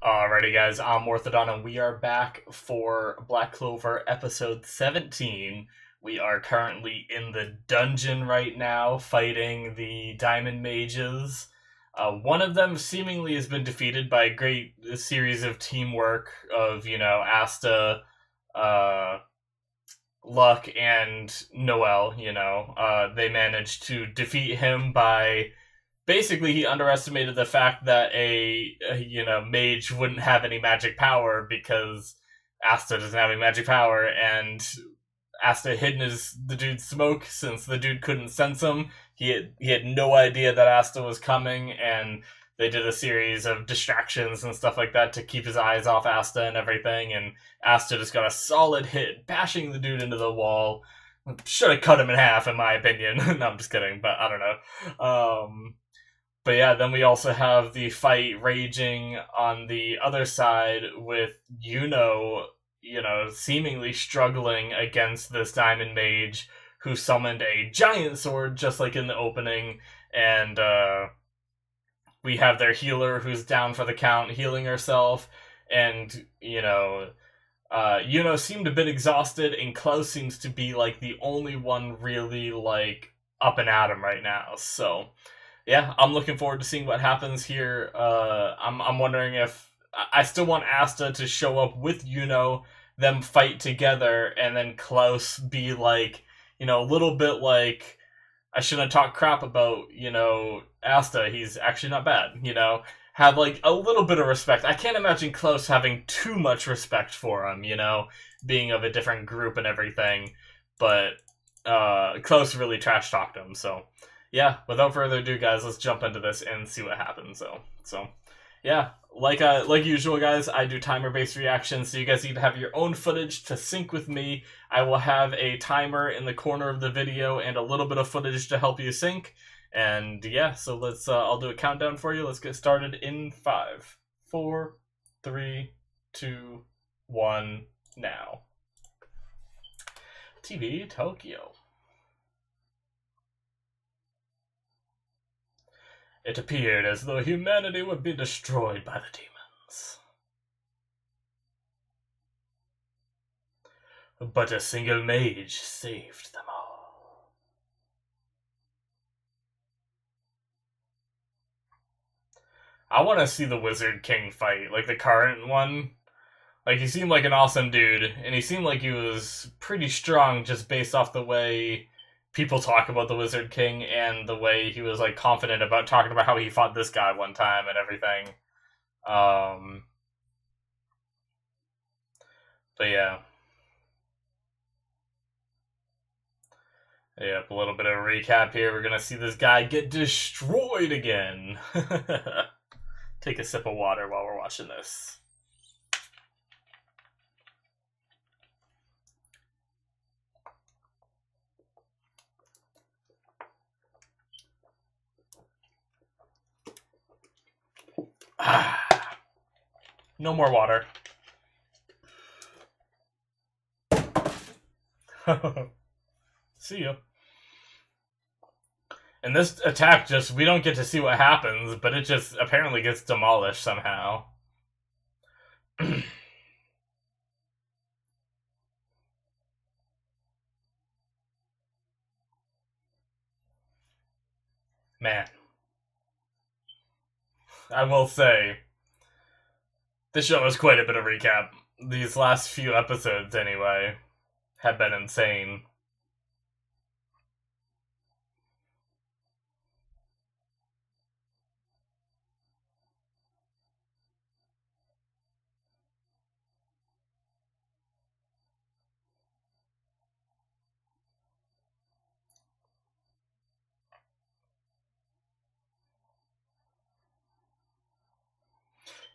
Alrighty, guys, I'm Morthadon, and we are back for Black Clover episode 17. We are currently in the dungeon right now, fighting the Diamond Mages. One of them seemingly has been defeated by a great series of teamwork of, Asta, uh, Luck, and Noel. They managed to defeat him by basically he underestimated the fact that a mage wouldn't have any magic power because Asta doesn't have any magic power, and Asta hid the dude's smoke since the dude couldn't sense him. He had no idea that Asta was coming, and they did a series of distractions and stuff like that to keep his eyes off Asta and everything, and Asta just got a solid hit, bashing the dude into the wall. Should have cut him in half, in my opinion. No, I'm just kidding, but I don't know. But yeah, then we also have the fight raging on the other side with seemingly struggling against this Diamond Mage who summoned a giant sword just like in the opening, and we have their healer who's down for the count healing herself, and seemed a bit exhausted, and Klaus seems to be like the only one really like up and at him right now, so yeah, I'm looking forward to seeing what happens here. I'm wondering if I still want Asta to show up with them fight together, and then Klaus be like, a little bit like, I shouldn't talk crap about, Asta. He's actually not bad, have like a little bit of respect. I can't imagine Klaus having too much respect for him, being of a different group and everything. But Klaus really trash talked him, so yeah, without further ado, guys, let's jump into this and see what happens. So yeah, like usual, guys, I do timer-based reactions, so you guys need to have your own footage to sync with me. I will have a timer in the corner of the video and a little bit of footage to help you sync. And yeah, so let's I'll do a countdown for you. Let's get started in 5, 4, 3, 2, 1, now. TV Tokyo. It appeared as though humanity would be destroyed by the demons. But a single mage saved them all. I want to see the Wizard King fight, like the current one. Like, he seemed like an awesome dude, and he seemed like he was pretty strong just based off the way people talk about the Wizard King and the way he was like confident about talking about how he fought this guy one time and everything. But yeah. Yep, a little bit of a recap here. We're gonna see this guy get destroyed again. Take a sip of water while we're watching this. No more water. See ya. And this attack we don't get to see what happens, but it just apparently gets demolished somehow. Man. I will say, this show has quite a bit of recap. These last few episodes, anyway, have been insane.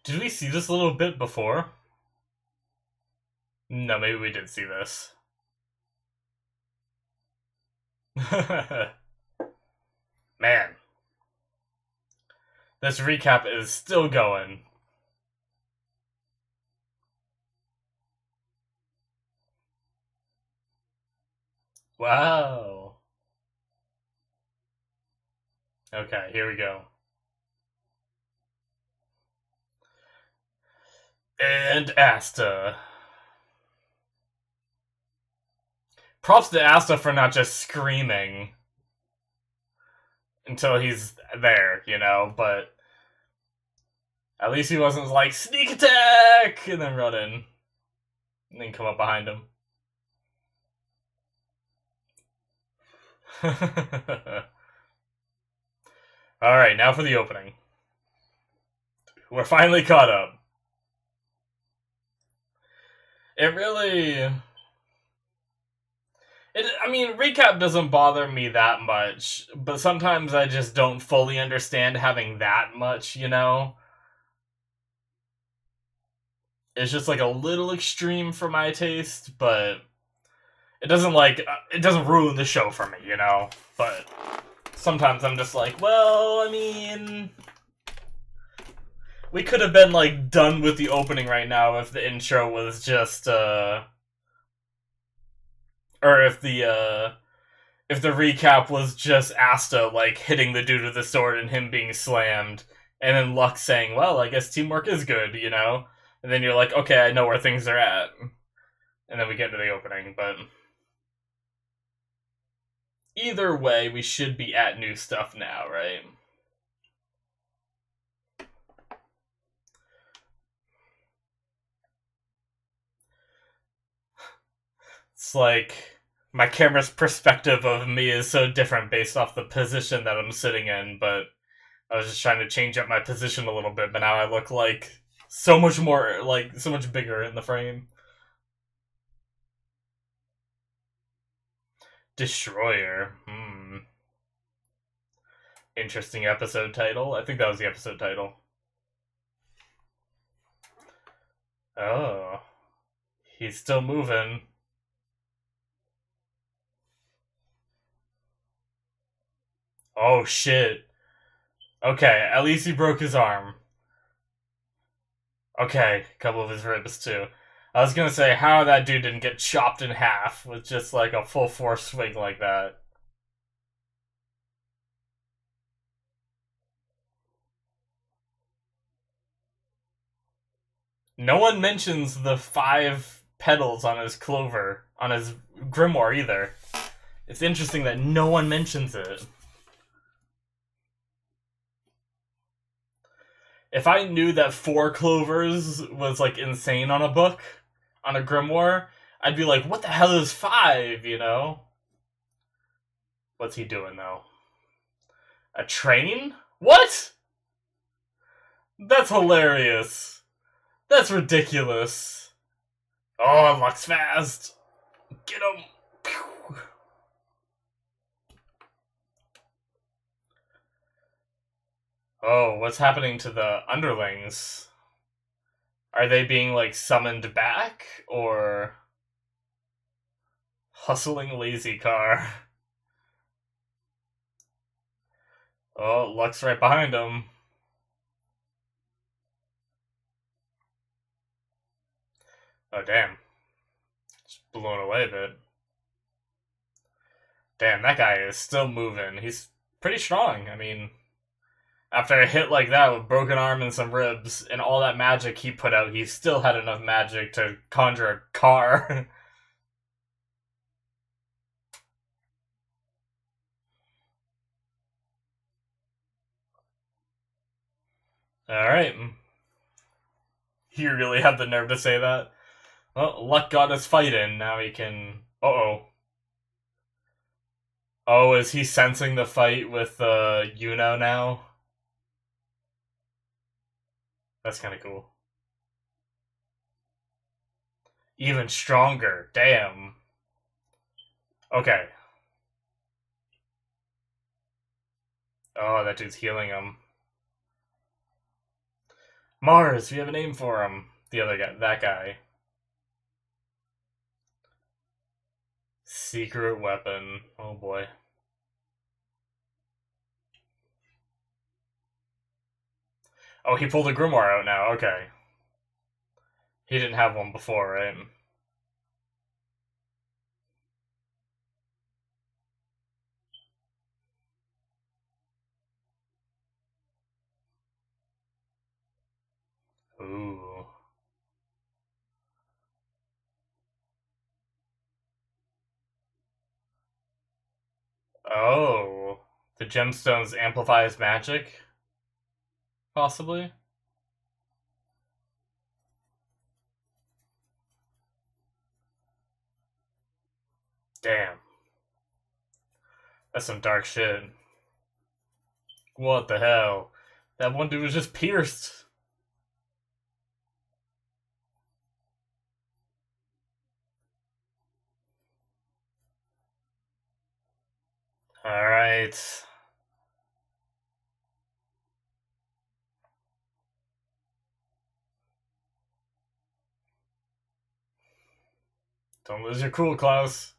Did we see this a little bit before? No, maybe we did see this. Man. This recap is still going. Wow. Okay, here we go. And Asta. Props to Asta for not just screaming until he's there, you know, but at least he wasn't like, sneak attack! And then run in. And then come up behind him. Alright, now for the opening. We're finally caught up. It really... I mean, recap doesn't bother me that much, but sometimes I just don't fully understand having that much, you know? It's just like a little extreme for my taste, but it doesn't ruin the show for me, you know? But sometimes I'm just like, well, I mean, we could have been like done with the opening right now if the intro was just or if the recap was just Asta like hitting the dude with the sword and him being slammed, and then Lux saying, well, I guess teamwork is good, you know? And then you're like, okay, I know where things are at. And then we get to the opening, but either way, we should be at new stuff now, right? It's like my camera's perspective of me is so different based off the position that I'm sitting in, but I was just trying to change up my position a little bit, but now I look like so much more, like, so much bigger in the frame. Destroyer. Interesting episode title. I think that was the episode title. Oh. He's still moving. Oh, shit. Okay, at least he broke his arm. Okay, a couple of his ribs, too. I was gonna say, how that dude didn't get chopped in half with just, like, a full force swing like that. No one mentions the 5 petals on his Clover, on his grimoire either. It's interesting that no one mentions it. If I knew that 4 clovers was like insane on a book, on a grimoire, I'd be like, what the hell is 5, you know? What's he doing though? A train? What? That's hilarious. That's ridiculous. Oh, Lux fast. Get him. Pew. Oh, what's happening to the underlings? Are they being, like, summoned back? Or... hustling lazy car? Oh, Lux right behind him. Oh, damn. Just blown away a bit. Damn, that guy is still moving. He's pretty strong. I mean, after a hit like that with broken arm and some ribs, and all that magic he put out, he still had enough magic to conjure a car. Alright. He really had the nerve to say that. Well, Luck got his fight in. Now he can... Uh-oh. Oh, is he sensing the fight with Yuno now? That's kind of cool. Even stronger. Damn. Okay. Oh, that dude's healing him. Mars, we have a name for him. The other guy. That guy. Secret weapon. Oh boy. Oh, he pulled a grimoire out now. Okay. He didn't have one before, right? Ooh. Oh. The gemstones amplify his magic? Possibly? Damn. That's some dark shit. What the hell? That one dude was just pierced. Alright. Don't lose your cool, Klaus.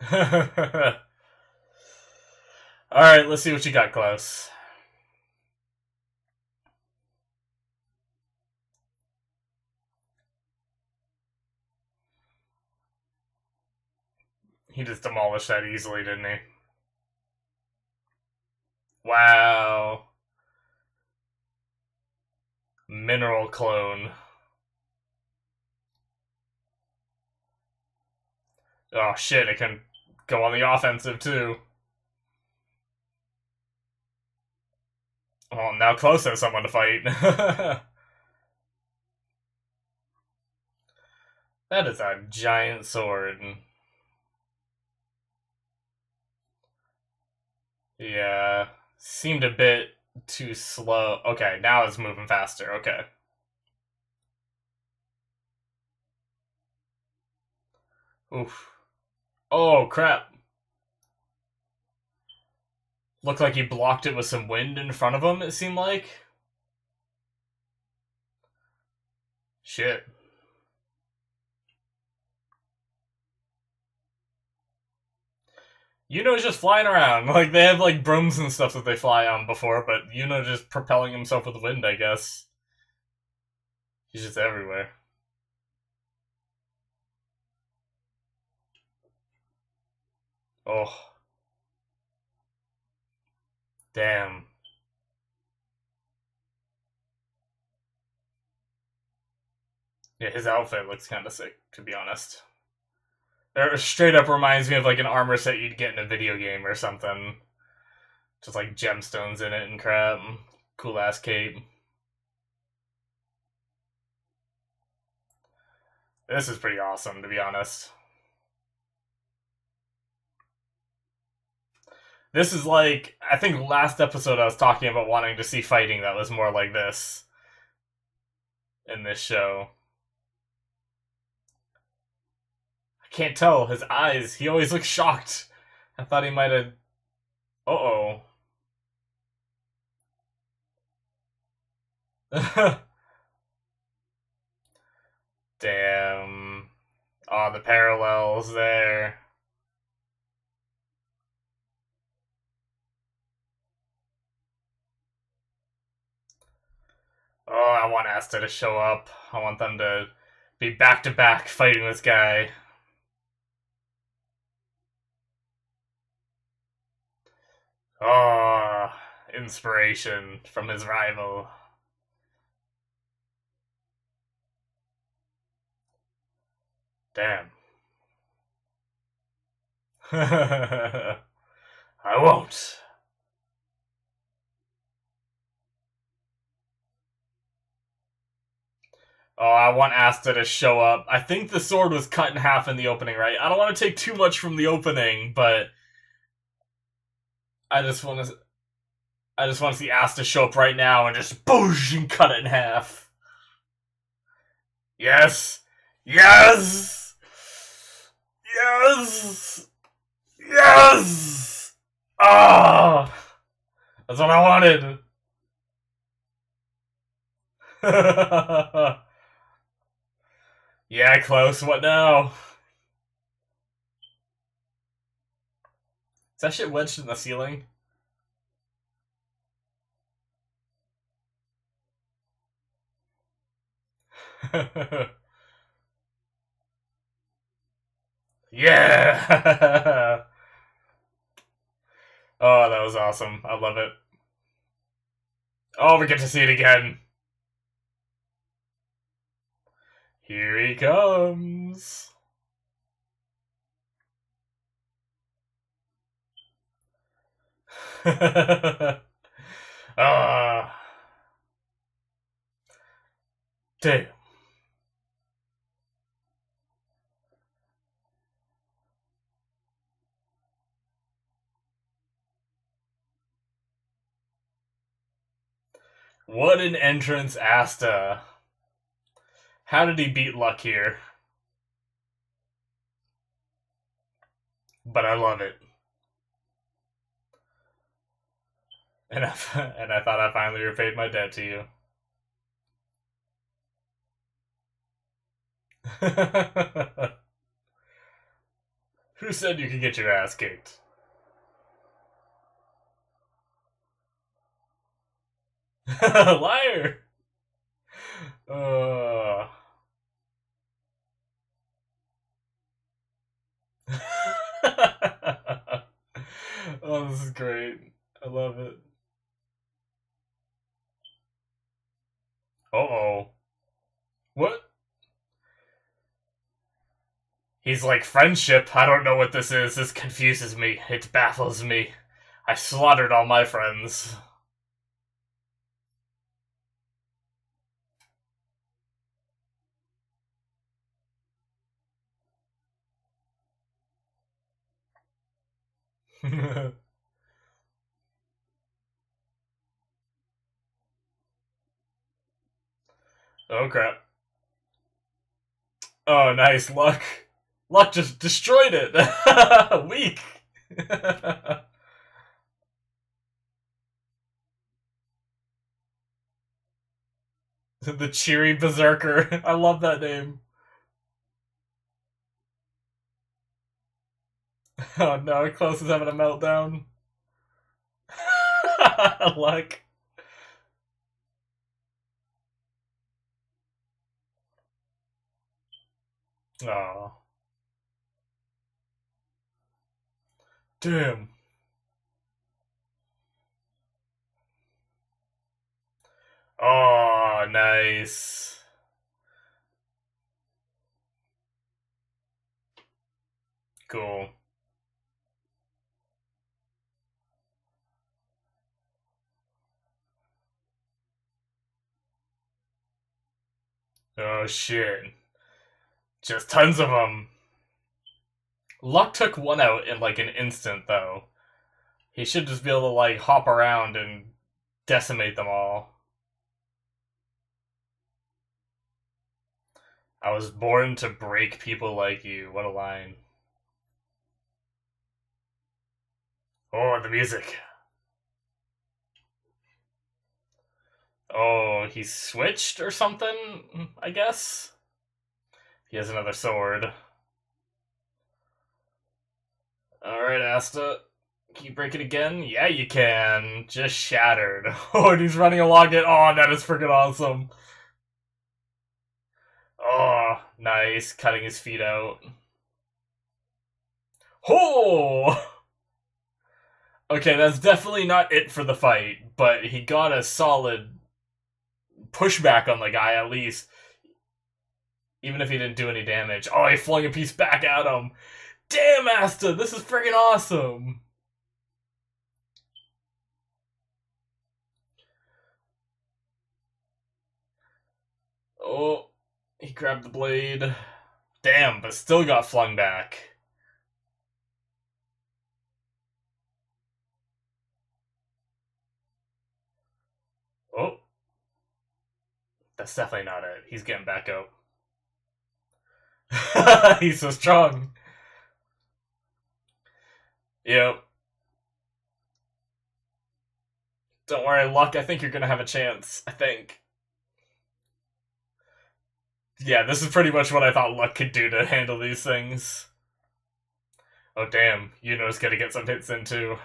Alright, let's see what you got, Klaus. He just demolished that easily, didn't he? Wow. Mineral clone. Oh shit, it can go on the offensive too. Well, now Klaus has someone to fight. That is a giant sword. Yeah. Seemed a bit too slow. Okay, now it's moving faster. Okay. Oof. Oh, crap. Looked like he blocked it with some wind in front of him, it seemed like. Shit. Yuno's just flying around. Like, they have, like, brooms and stuff that they fly on before, but Yuno just propelling himself with the wind, I guess. He's just everywhere. Oh. Damn. Yeah, his outfit looks kind of sick, to be honest. It straight up reminds me of, like, an armor set you'd get in a video game or something. Just, like, gemstones in it and crap. Cool-ass cape. This is pretty awesome, to be honest. This is like, I think last episode I was talking about wanting to see fighting that was more like this in this show. I can't tell. His eyes, he always looks shocked. I thought he might have... Uh-oh. Damn. Oh, the parallels there. Oh, I want Asta to show up. I want them to be back-to-back fighting this guy. Oh, inspiration from his rival. Damn. I won't. Oh, I want Asta to show up. I think the sword was cut in half in the opening, right? I don't want to take too much from the opening, but I just want to. I just want to see Asta show up right now and just boosh and cut it in half. Yes, yes, yes, yes. Ah, oh, that's what I wanted. Yeah, close. What now? Is that shit wedged in the ceiling? Yeah! Oh, that was awesome. I love it. Oh, we get to see it again. Here he comes. Ah, damn. What an entrance, Asta. How did he beat Luck here? But I love it. And I thought I finally repaid my debt to you. Who said you could get your ass kicked? Liar! Uh... Oh, this is great. I love it. Uh-oh. What? He's like, friendship? I don't know what this is. This confuses me. It baffles me. I slaughtered all my friends. Oh crap. Oh, nice. Luck. Luck just destroyed it. Weak. The cheery berserker. I love that name. Oh no, Close is having a meltdown. Luck. Oh. Damn. Oh, nice. Cool. Oh shit. Just tons of them. Luck took one out in like an instant, though. He should just be able to like hop around and decimate them all. I was born to break people like you. What a line. Oh, the music. Oh, he's switched or something, I guess? He has another sword. Alright, Asta. Can you break it again? Yeah, you can. Just shattered. Oh, and he's running along it. Oh, that is freaking awesome. Oh, nice. Cutting his feet out. Oh! Okay, that's definitely not it for the fight, but he got a solid pushback on the guy at least. Even if he didn't do any damage. Oh, he flung a piece back at him. Damn, Asta, this is freaking awesome. Oh, he grabbed the blade. Damn, but still got flung back. Oh, that's definitely not it. He's getting back up. He's so strong. Yep. Don't worry, Luck. I think you're gonna have a chance. I think. Yeah, this is pretty much what I thought Luck could do to handle these things. Oh, damn. Yuno's gonna get some hits in, too.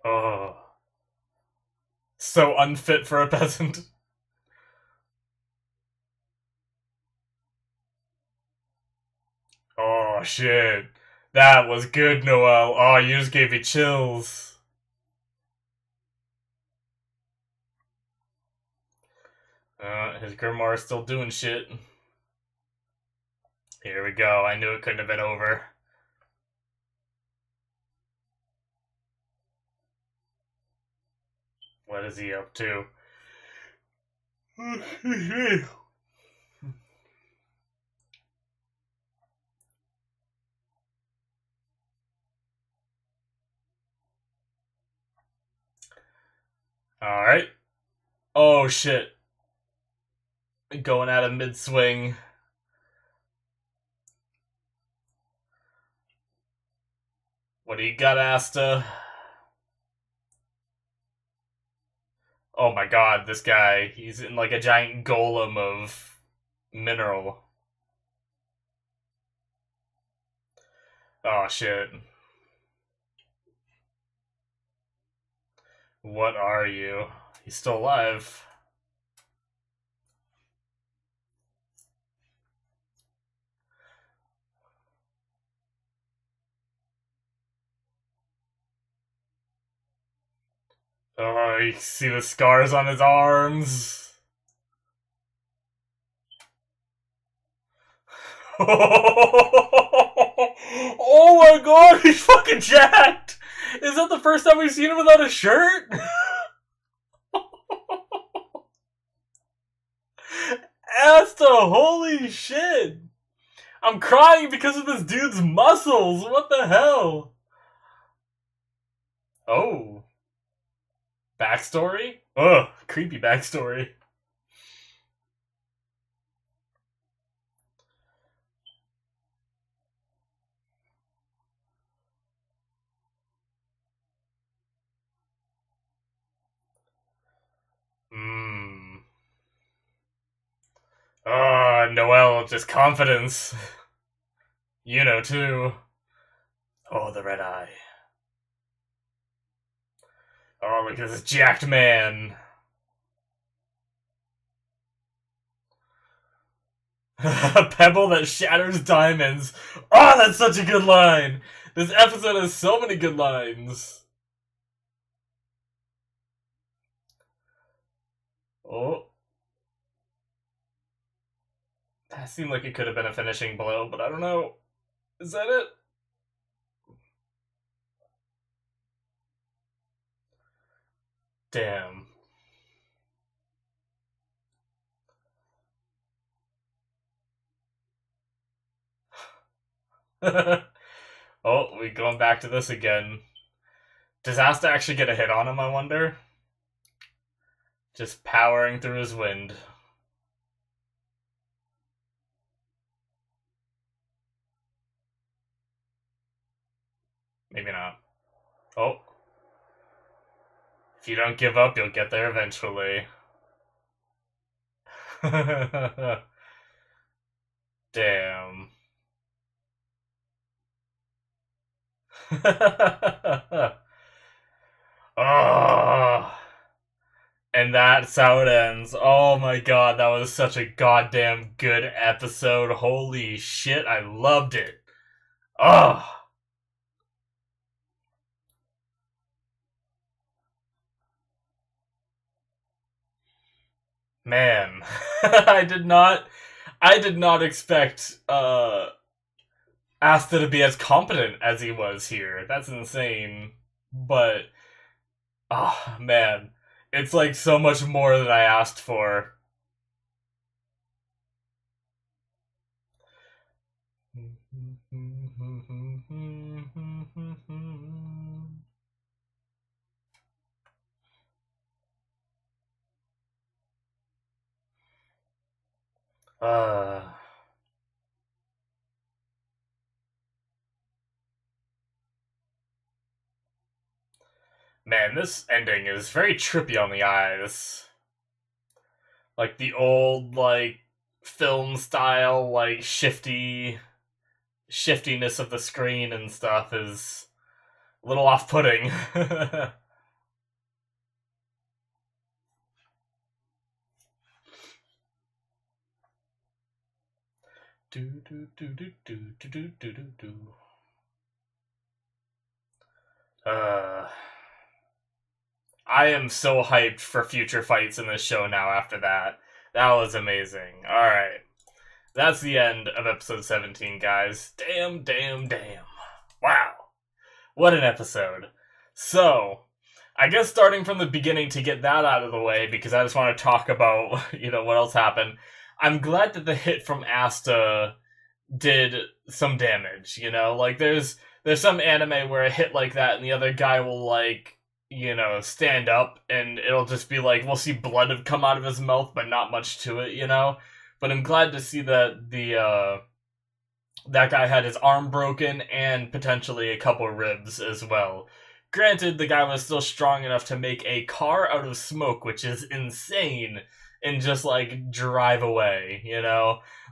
Oh. So unfit for a peasant. Oh, shit. That was good, Noel. Oh, you just gave me chills. His grimoire is still doing shit. Here we go. I knew it couldn't have been over. What is he up to? Alright. Oh, shit. Going at a mid-swing. What do you got, Asta? Oh my god, this guy. He's in like a giant golem of mineral. Oh, shit. What are you? He's still alive. Oh, you see the scars on his arms. Oh my god, he's fucking jacked! Is that the first time we've seen him without a shirt? Asta, holy shit! I'm crying because of this dude's muscles! What the hell? Oh. Backstory? Ugh, creepy backstory. Noelle, just confidence. You know, too. Oh, the red eye. Oh, look at this jacked man. A pebble that shatters diamonds. Oh, that's such a good line. This episode has so many good lines. Oh. That seemed like it could have been a finishing blow, but I don't know. Is that it? Damn. Oh, we going back to this again. Does Asta actually get a hit on him, I wonder? Just powering through his wind. Maybe not. Oh. If you don't give up, you'll get there eventually. Damn. Oh. And that's how it ends. Oh my god, that was such a goddamn good episode. Holy shit, I loved it. Oh. Man. I did not expect Asta to be as competent as he was here. That's insane. But oh man. It's like so much more than I asked for. Uh, Man, this ending is very trippy on the eyes. Like the old, like, film style, like, shiftiness of the screen and stuff is a little off-putting. Do do do do do do do do do do. I am so hyped for future fights in this show now after that. That was amazing. Alright. That's the end of episode 17, guys. Damn, damn, damn. Wow. What an episode. So, I guess starting from the beginning to get that out of the way, because I just want to talk about, what else happened. I'm glad that the hit from Asta did some damage, Like, there's some anime where a hit like that and the other guy will, stand up and it'll just be like, we'll see blood come out of his mouth, but not much to it, But I'm glad to see that that guy had his arm broken and potentially a couple ribs as well. Granted, the guy was still strong enough to make a car out of smoke, which is insane, and just, drive away,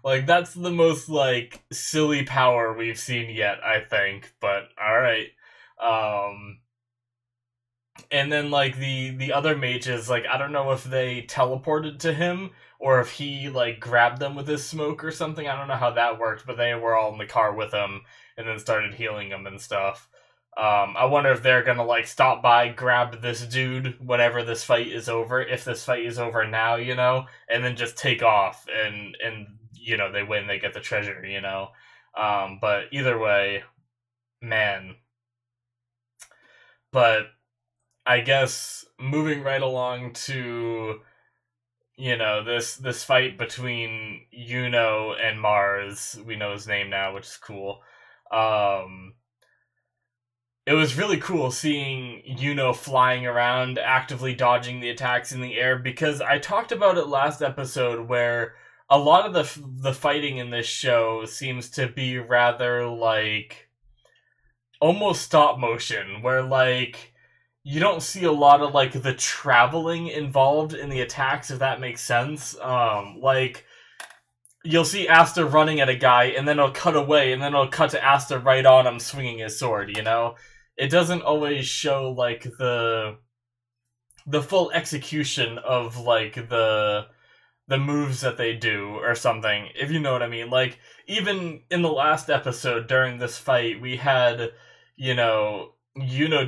Like, that's the most, silly power we've seen yet, I think, but alright. And then, the other mages, I don't know if they teleported to him, or if he, grabbed them with his smoke or something. I don't know how that worked, but they were all in the car with him, and then started healing him and stuff. I wonder if they're gonna, stop by, grab this dude whenever this fight is over, if this fight is over now, and then just take off, and they win, they get the treasure, But either way, man. But I guess moving right along to, this fight between Yuno and Mars. We know his name now, which is cool. It was really cool seeing Yuno flying around, actively dodging the attacks in the air, because I talked about it last episode where a lot of the fighting in this show seems to be rather, almost stop motion, where, you don't see a lot of, the traveling involved in the attacks, if that makes sense. You'll see Asta running at a guy, and then it'll cut away, and then it'll cut to Asta right on him swinging his sword, It doesn't always show, the full execution of, the moves that they do, or something, if you know what I mean. Even in the last episode, during this fight, we had, Yuno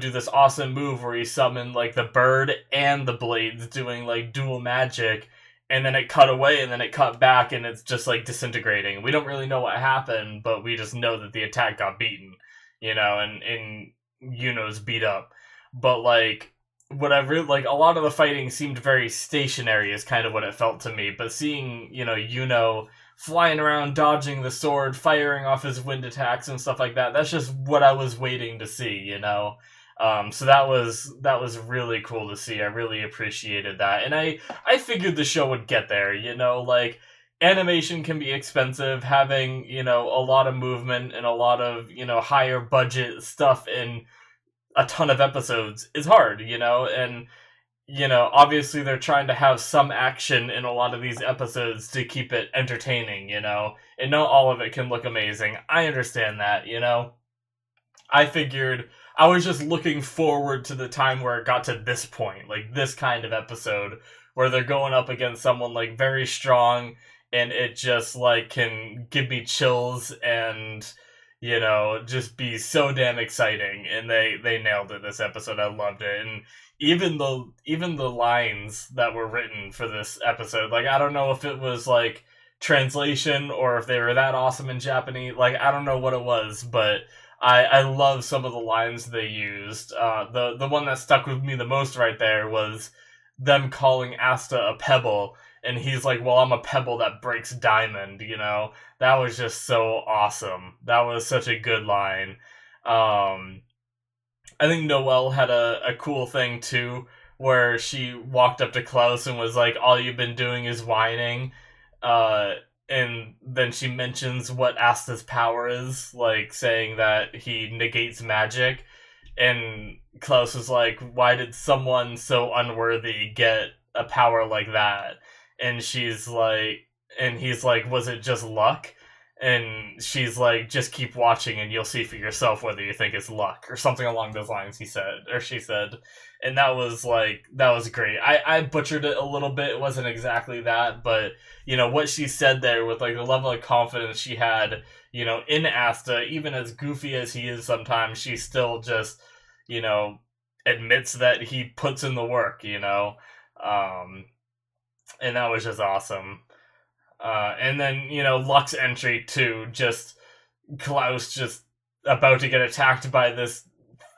do this awesome move where he summoned, the bird and the blades doing, dual magic, and then it cut away, and then it cut back, and it's just, disintegrating. We don't really know what happened, but we just know that the attack got beaten, and Yuno's beat up. But, what I really, a lot of the fighting seemed very stationary is kind of what it felt to me, but seeing, Yuno flying around, dodging the sword, firing off his wind attacks and stuff like that, that's just what I was waiting to see, So that was really cool to see. I really appreciated that. And I figured the show would get there, animation can be expensive. Having, a lot of movement and a lot of, higher budget stuff in a ton of episodes is hard, and obviously they're trying to have some action in a lot of these episodes to keep it entertaining, and not all of it can look amazing. I understand that, I figured I was just looking forward to the time where it got to this point, this kind of episode, where they're going up against someone, very strong, and it just, can give me chills and, just be so damn exciting. And they nailed it this episode. I loved it. And even the lines that were written for this episode, I don't know if it was, translation or if they were that awesome in Japanese. I don't know what it was, but I love some of the lines they used. The one that stuck with me the most right there was them calling Asta a pebble, and he's like, well, I'm a pebble that breaks diamond, That was just so awesome. That was such a good line. I think Noelle had a cool thing, too, where she walked up to Klaus and was like, all you've been doing is whining. And then she mentions what Asta's power is, saying that he negates magic. And Klaus was like, why did someone so unworthy get a power like that? And she's like, and he's like, was it just luck? And she's like, just keep watching and you'll see for yourself whether you think it's luck, or something along those lines, he said, or she said. And that was like, that was great. I butchered it a little bit. It wasn't exactly that, but, you know, what she said there with like the level of confidence she had, you know, in Asta, even as goofy as he is sometimes, she still just, you know, admits that he puts in the work, you know? And that was just awesome. And then, you know, Luck's entry too, just Klaus just about to get attacked by this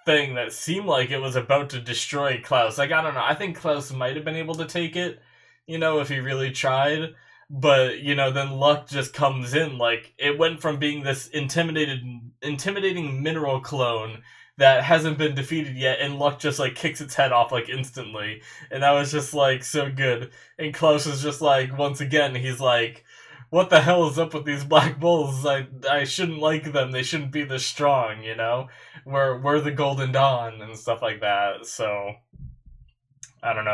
thing that seemed like it was about to destroy Klaus. Like, I don't know, I think Klaus might have been able to take it, you know, if he really tried. But, you know, then Luck just comes in, like, it went from being this intimidating mineral clone that hasn't been defeated yet, and Luck just, like, kicks its head off, like, instantly. And that was just, like, so good. And Klaus is just, like, once again, he's like, what the hell is up with these black bulls? I shouldn't like them. They shouldn't be this strong, you know? We're the Golden Dawn and stuff like that. So, I don't know.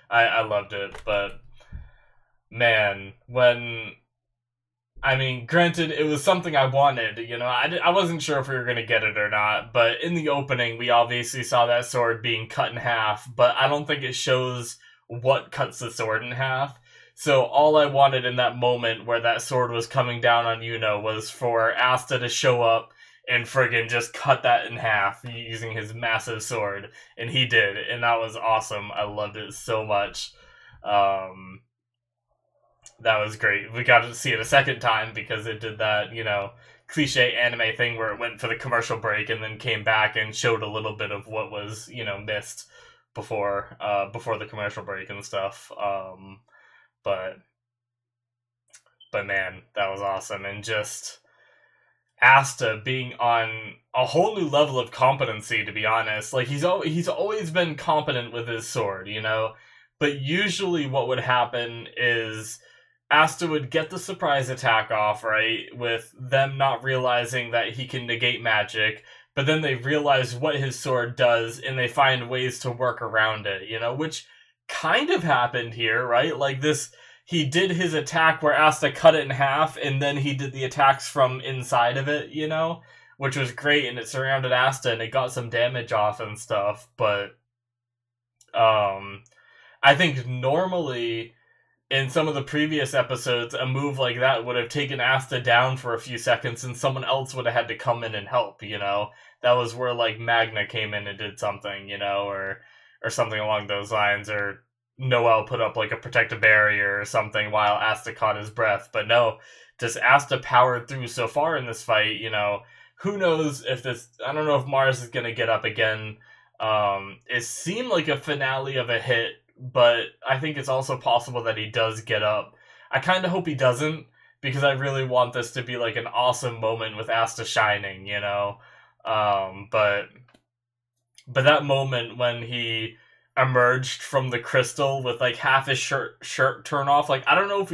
I loved it. But, man, I mean, granted, it was something I wanted, you know, I wasn't sure if we were going to get it or not, but in the opening, we obviously saw that sword being cut in half, but I don't think it shows what cuts the sword in half. So all I wanted in that moment where that sword was coming down on Yuno was for Asta to show up and friggin' just cut that in half using his massive sword, and he did, and that was awesome. I loved it so much. That was great. We got to see it a second time because it did that, you know, cliche anime thing where it went for the commercial break and then came back and showed a little bit of what was, you know, missed before the commercial break and stuff. But man, that was awesome. And just Asta being on a whole new level of competency, to be honest. Like, he's always been competent with his sword, you know? But usually what would happen is Asta would get the surprise attack off, right, with them not realizing that he can negate magic, but then they realize what his sword does, and they find ways to work around it, you know, which kind of happened here, right? Like, he did his attack where Asta cut it in half, and then he did the attacks from inside of it, you know, which was great, and it surrounded Asta, and it got some damage off and stuff, but, I think normally in some of the previous episodes, a move like that would have taken Asta down for a few seconds and someone else would have had to come in and help, you know? That was where, like, Magna came in and did something, you know, or something along those lines, or Noel put up, like, a protective barrier or something while Asta caught his breath. But no, just Asta powered through so far in this fight, you know? Who knows if I don't know if Mars is gonna get up again. It seemed like a finale of a hit, but I think it's also possible that he does get up. I kind of hope he doesn't, because I really want this to be like an awesome moment with Asta shining, you know? But that moment when he emerged from the crystal with like half his shirt turn off, like, I don't know if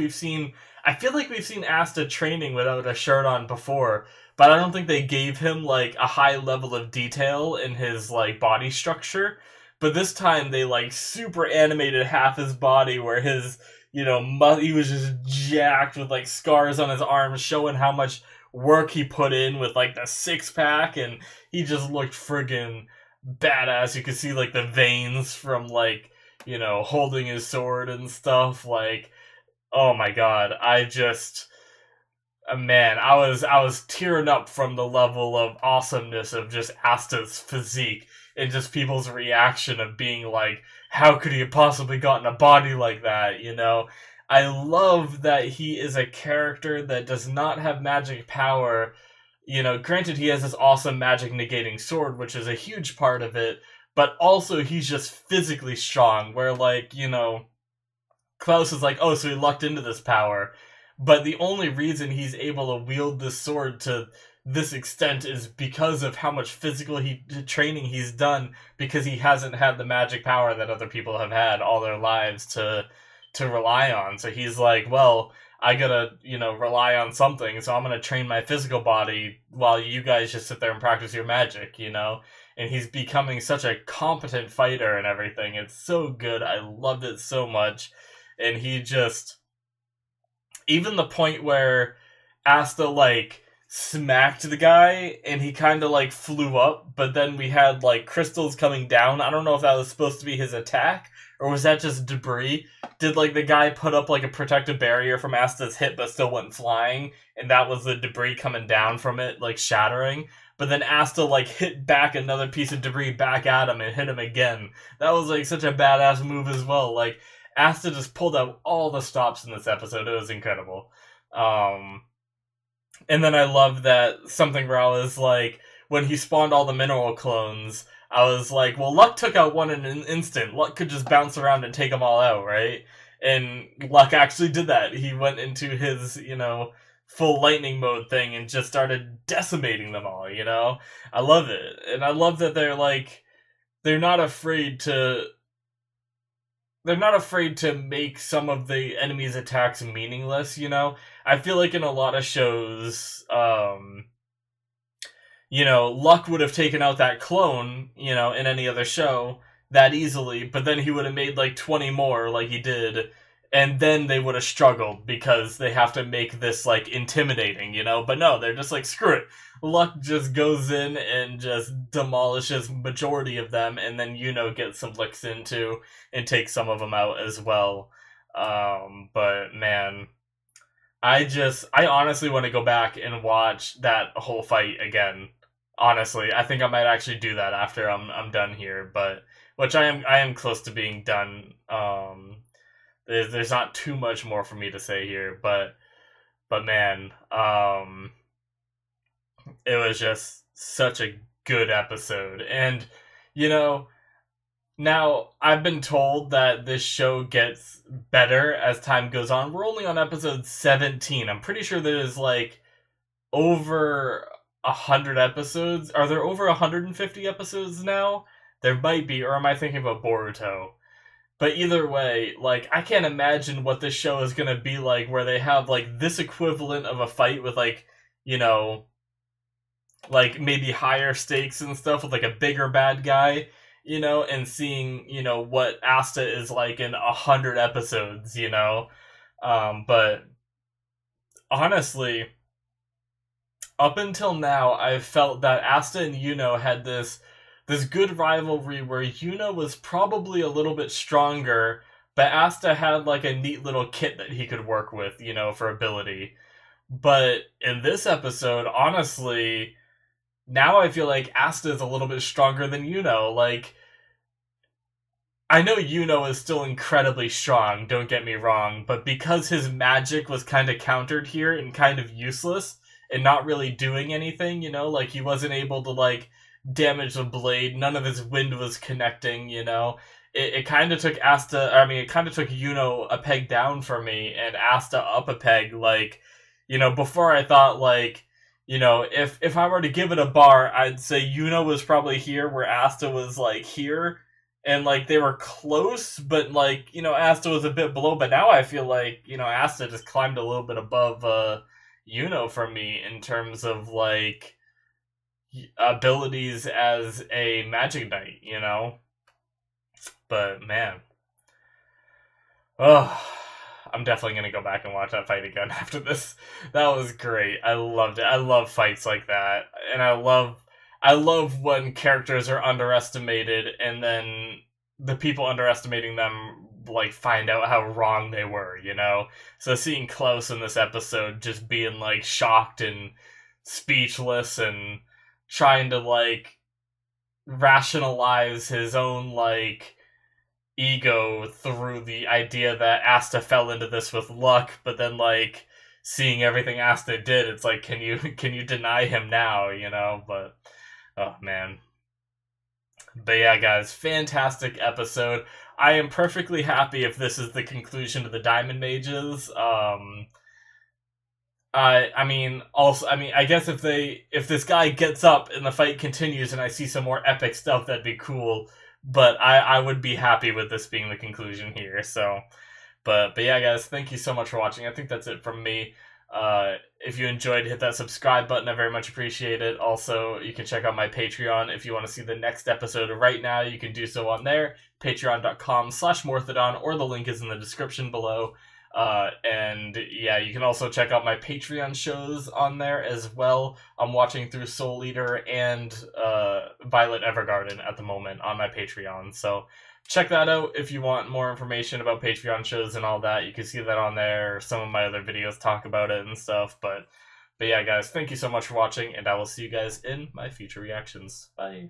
I feel like we've seen Asta training without a shirt on before, but I don't think they gave him like a high level of detail in his like body structure. But this time they like super animated half his body where his, you know, he was just jacked with like scars on his arms showing how much work he put in with like the six pack, and he just looked friggin' badass. You could see like the veins from like, you know, holding his sword and stuff. Like, oh my god, man, I was tearing up from the level of awesomeness of just Asta's physique and just people's reaction of being like, how could he have possibly gotten a body like that, you know? I love that he is a character that does not have magic power. You know, granted, he has this awesome magic negating sword, which is a huge part of it, but also he's just physically strong, where, like, you know, Klaus is like, oh, so he lucked into this power. But the only reason he's able to wield this sword to this extent is because of how much physical training he's done, because he hasn't had the magic power that other people have had all their lives to rely on. So he's like, well, I gotta, you know, rely on something, so I'm gonna train my physical body while you guys just sit there and practice your magic, you know? And he's becoming such a competent fighter and everything. It's so good. I loved it so much. And he just, even the point where Asta, like, smacked the guy, and he kind of, like, flew up, but then we had, like, crystals coming down. I don't know if that was supposed to be his attack, or was that just debris? Did, like, the guy put up, like, a protective barrier from Asta's hit, but still went flying, and that was the debris coming down from it, like, shattering? But then Asta, like, hit back another piece of debris back at him and hit him again. That was, like, such a badass move as well. Like, Asta just pulled out all the stops in this episode. It was incredible. And then I love that something where I was like, when he spawned all the mineral clones, I was like, well, Luck took out one in an instant. Luck could just bounce around and take them all out, right? And Luck actually did that. He went into his, full lightning mode thing and just started decimating them all, I love it. And I love that they're not afraid to make some of the enemy's attacks meaningless, I feel like in a lot of shows, Luck would have taken out that clone, in any other show that easily, but then he would have made like 20 more like he did, and then they would have struggled because they have to make this like intimidating, but no, they're just like, screw it. Luck just goes in and just demolishes majority of them, and then gets some licks into and takes some of them out as well. But man, I honestly want to go back and watch that whole fight again. Honestly, I think I might actually do that after I'm done here, but which I am close to being done. There's not too much more for me to say here, but man, it was just such a good episode. And now I've been told that this show gets better as time goes on. We're only on episode 17. I'm pretty sure there's like over 100 episodes. Are there over 150 episodes now? There might be, or am I thinking about Boruto? But either way, like, I can't imagine what this show is gonna be like, where they have like this equivalent of a fight with like, like maybe higher stakes and stuff with like a bigger bad guy, and seeing, what Asta is like in 100 episodes, but honestly, up until now, I've felt that Asta and had this good rivalry where was probably a little bit stronger, but Asta had like a neat little kit that he could work with, for ability. But in this episode, honestly, now I feel like Asta is a little bit stronger than Like, I know is still incredibly strong, don't get me wrong, but because his magic was kind of countered here and kind of useless and not really doing anything, like he wasn't able to like damage the blade, none of his wind was connecting, it kind of took it kind of took a peg down for me and Asta up a peg. Like, before I thought like, if I were to give it a bar, I'd say was probably here where Asta was like here, and like they were close, but like, Asta was a bit below. But now I feel like, Asta just climbed a little bit above for me in terms of like abilities as a magic knight, But man, I'm definitely gonna go back and watch that fight again after this. That was great. I loved it. I love fights like that, and I love when characters are underestimated, and then the people underestimating them like find out how wrong they were. So seeing Klaus in this episode just being like shocked and speechless and trying to like rationalize his own like ego through the idea that Asta fell into this with luck, but then like seeing everything Asta did, it's like, can you deny him now, But oh man. But yeah, guys, fantastic episode. I am perfectly happy if this is the conclusion of the Diamond Mages. I guess if this guy gets up and the fight continues and I see some more epic stuff, that'd be cool. But I would be happy with this being the conclusion here. So, but yeah, guys, thank you so much for watching. I think that's it from me. If you enjoyed, hit that subscribe button. I very much appreciate it. Also, you can check out my Patreon if you want to see the next episode right now. You can do so on there, patreon.com/Morthadon, or the link is in the description below. And yeah, you can also check out my Patreon shows on there as well. I'm watching through Soul Eater and Violet Evergarden at the moment on my Patreon. So check that out if you want more information about Patreon shows and all that. You can see that on there. Some of my other videos talk about it and stuff. But yeah, guys, thank you so much for watching, and I will see you guys in my future reactions. Bye.